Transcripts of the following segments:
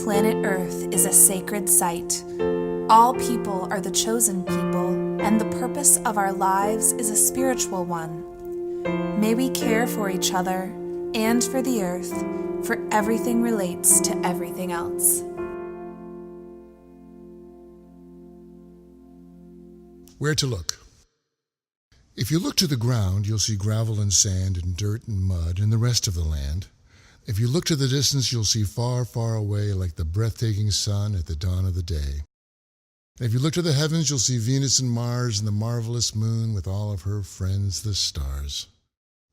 planet Earth is a sacred site. All people are the chosen people, and the purpose of our lives is a spiritual one. May we care for each other and for the earth, for everything relates to everything else. Where to look? If you look to the ground, you'll see gravel and sand and dirt and mud and the rest of the land. If you look to the distance, you'll see far, far away like the breathtaking sun at the dawn of the day. And if you look to the heavens, you'll see Venus and Mars and the marvelous moon with all of her friends, the stars.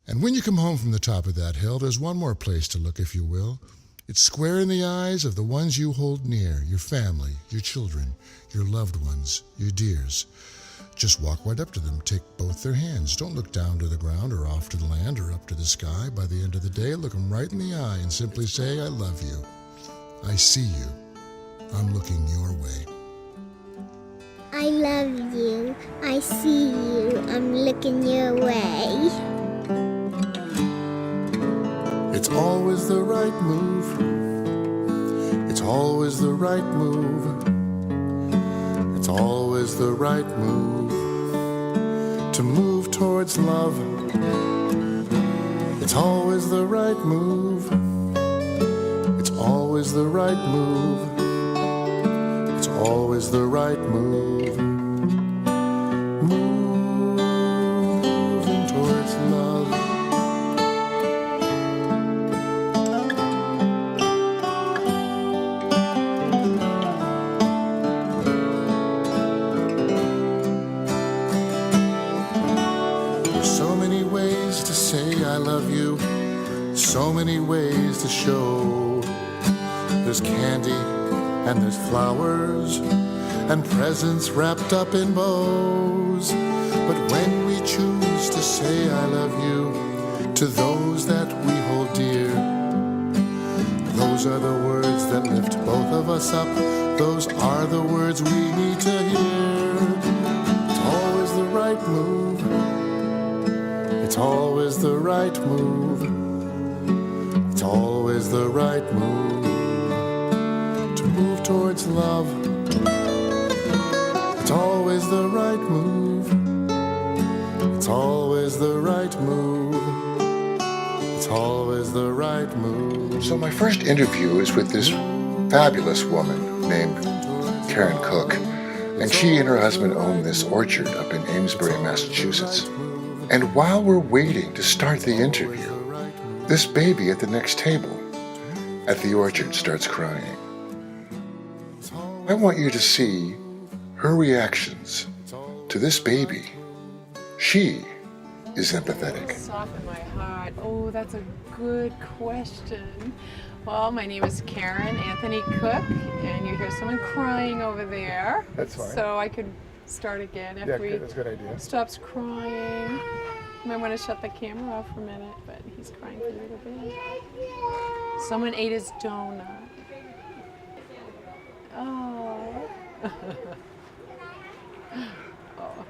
And when you come home from the top of that hill, there's one more place to look, if you will. It's square in the eyes of the ones you hold near, your family, your children, your loved ones, your dears. Just walk right up to them, take both their hands. Don't look down to the ground or off to the land or up to the sky. By the end of the day, look them right in the eye and simply say, I love you. I see you. I'm looking your way. I love you. I see you. I'm looking your way. It's always the right move. It's always the right move. It's always the right move to move towards love. It's always the right move. It's always the right move. It's always the right move. Moving towards love. I love you, so many ways to show. There's candy and there's flowers and presents wrapped up in bows. But when we choose to say I love you to those that we hold dear, those are the words that lift both of us up. Those are the words we need to hear. It's always the right move. It's always the right move. It's always the right move to move towards love. It's always the right move. It's always the right move. It's always the right move. So my first interview is with this fabulous woman named Karen Cook. And she and her husband own this orchard up in Amesbury, Massachusetts. And while we're waiting to start the interview, this baby at the next table at the orchard starts crying. I want you to see her reactions to this baby. She is empathetic. Soften my heart. Oh, that's a good question. Well, my name is Karen Anthony Cook, and you hear someone crying over there. That's fine. So I could start again if That's a good idea. stops crying. I might want to shut the camera off for a minute, but he's crying for a little bit. Someone ate his donut. Oh. Oh.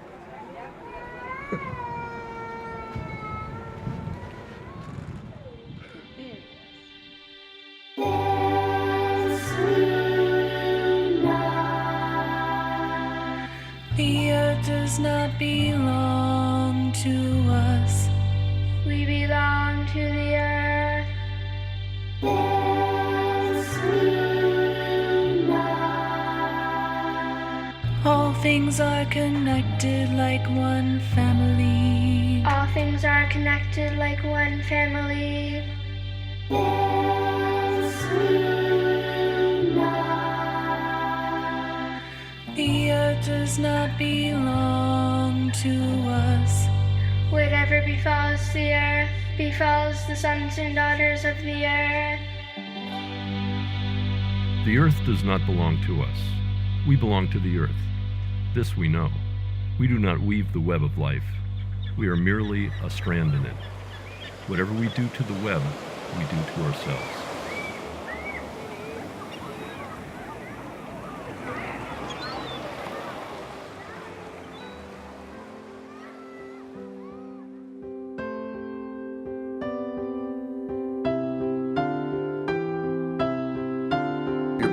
The earth does not belong to us. We belong to the earth. Yes, we know. All things are connected like one family. All things are connected like one family. Yes, we know. The earth does not belong to us. Whatever befalls the earth befalls the sons and daughters of the earth. The earth does not belong to us. We belong to the earth. This we know. We do not weave the web of life. We are merely a strand in it. Whatever we do to the web, we do to ourselves.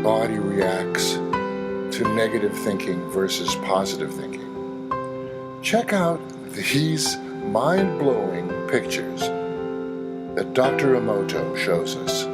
body reacts to negative thinking versus positive thinking. Check out these mind-blowing pictures that Dr. Emoto shows us.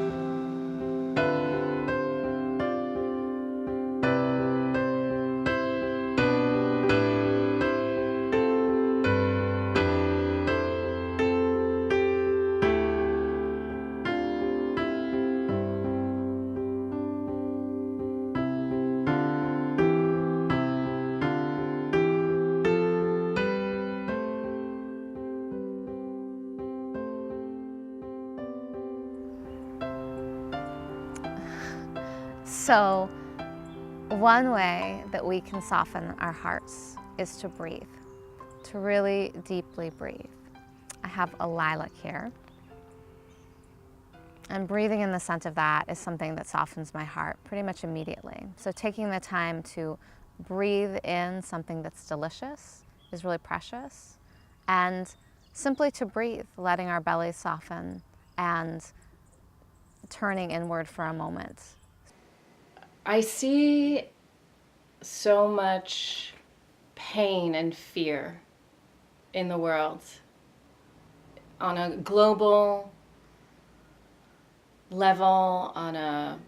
So, one way that we can soften our hearts is to breathe, to really deeply breathe. I have a lilac here, and breathing in the scent of that is something that softens my heart pretty much immediately. So taking the time to breathe in something that's delicious is really precious, and simply to breathe, letting our bellies soften and turning inward for a moment. I see so much pain and fear in the world on a global level, on a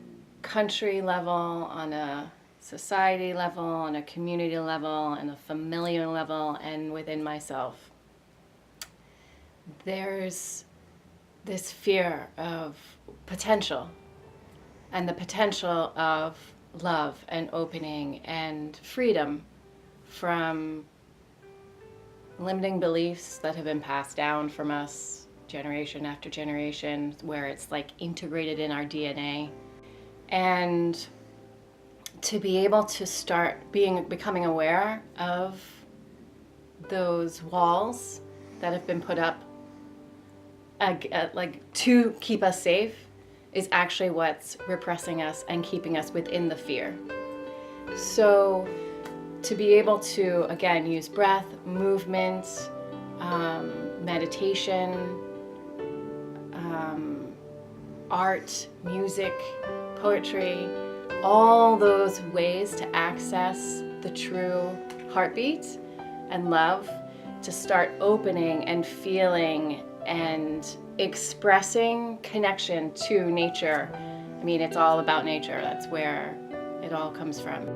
country level, on a society level, on a community level, on a familiar level, and within myself. There's this fear of potential, and the potential of love and opening and freedom from limiting beliefs that have been passed down from us generation after generation, where it's like integrated in our DNA. And to be able to start becoming aware of those walls that have been put up like to keep us safe is actually what's repressing us and keeping us within the fear. So to be able to, again, use breath, movement, meditation, art, music, poetry, all those ways to access the true heartbeat and love, to start opening and feeling and expressing connection to nature. I mean, it's all about nature. That's where it all comes from.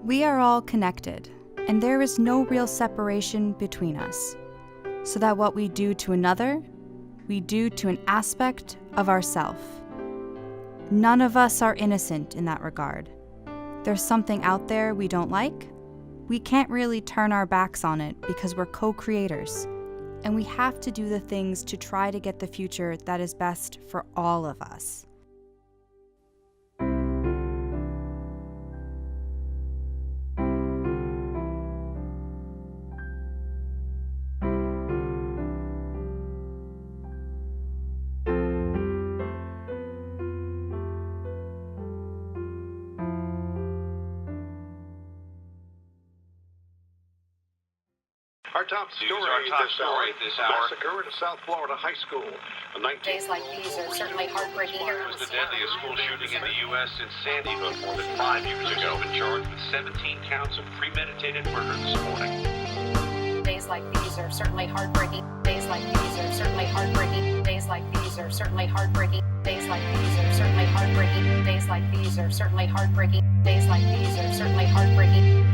We are all connected, and there is no real separation between us, so that what we do to another, we do to an aspect of ourself. None of us are innocent in that regard. There's something out there we don't like. We can't really turn our backs on it because we're co-creators, and we have to do the things to try to get the future that is best for all of us. Our top story this hour. Massacre at a South Florida high school. Days like these are certainly heartbreaking. It was the deadliest school shooting in the U.S. since Sandy Hook more than 5 years ago. Been charged with 17 counts of premeditated murder this morning. Days like these are certainly heartbreaking. Days like these are certainly heartbreaking. Days like these are certainly heartbreaking. Days like these are certainly heartbreaking. Days like these are certainly heartbreaking. Days like these are certainly heartbreaking.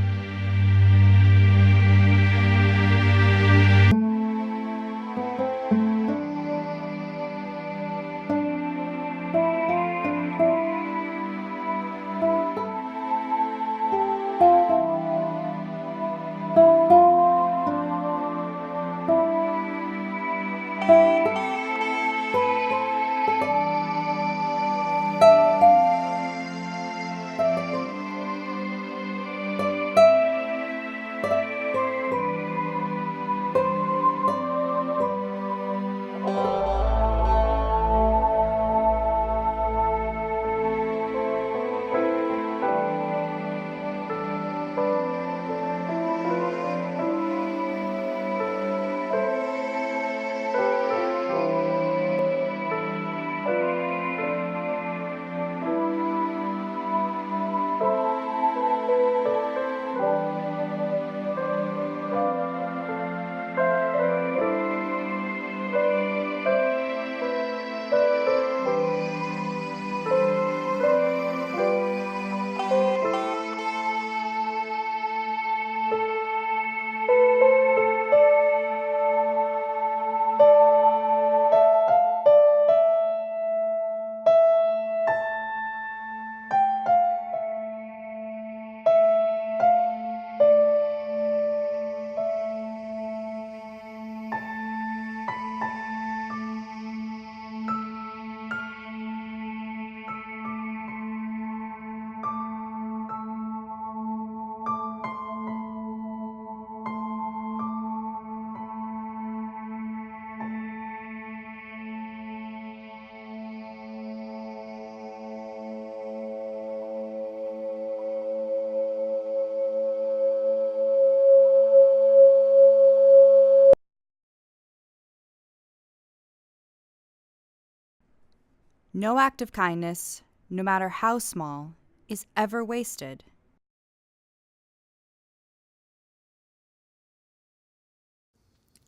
No act of kindness, no matter how small, is ever wasted.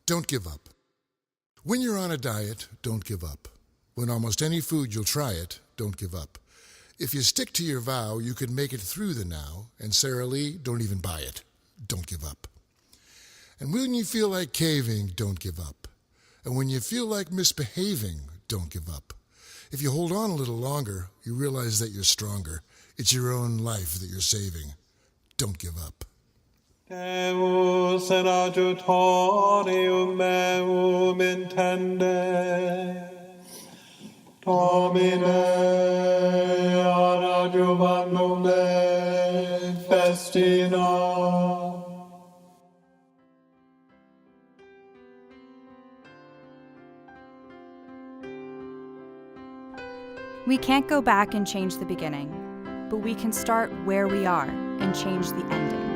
Don't give up. When you're on a diet, don't give up. When almost any food you'll try it, don't give up. If you stick to your vow, you can make it through the now, and Sara Lee, don't even buy it. Don't give up. And when you feel like caving, don't give up. And when you feel like misbehaving, don't give up. If you hold on a little longer, you realize that you're stronger. It's your own life that you're saving. Don't give up. Deus in adjutorium meum intende, Domine ad adjuvandum me festina. We can't go back and change the beginning, but we can start where we are and change the ending.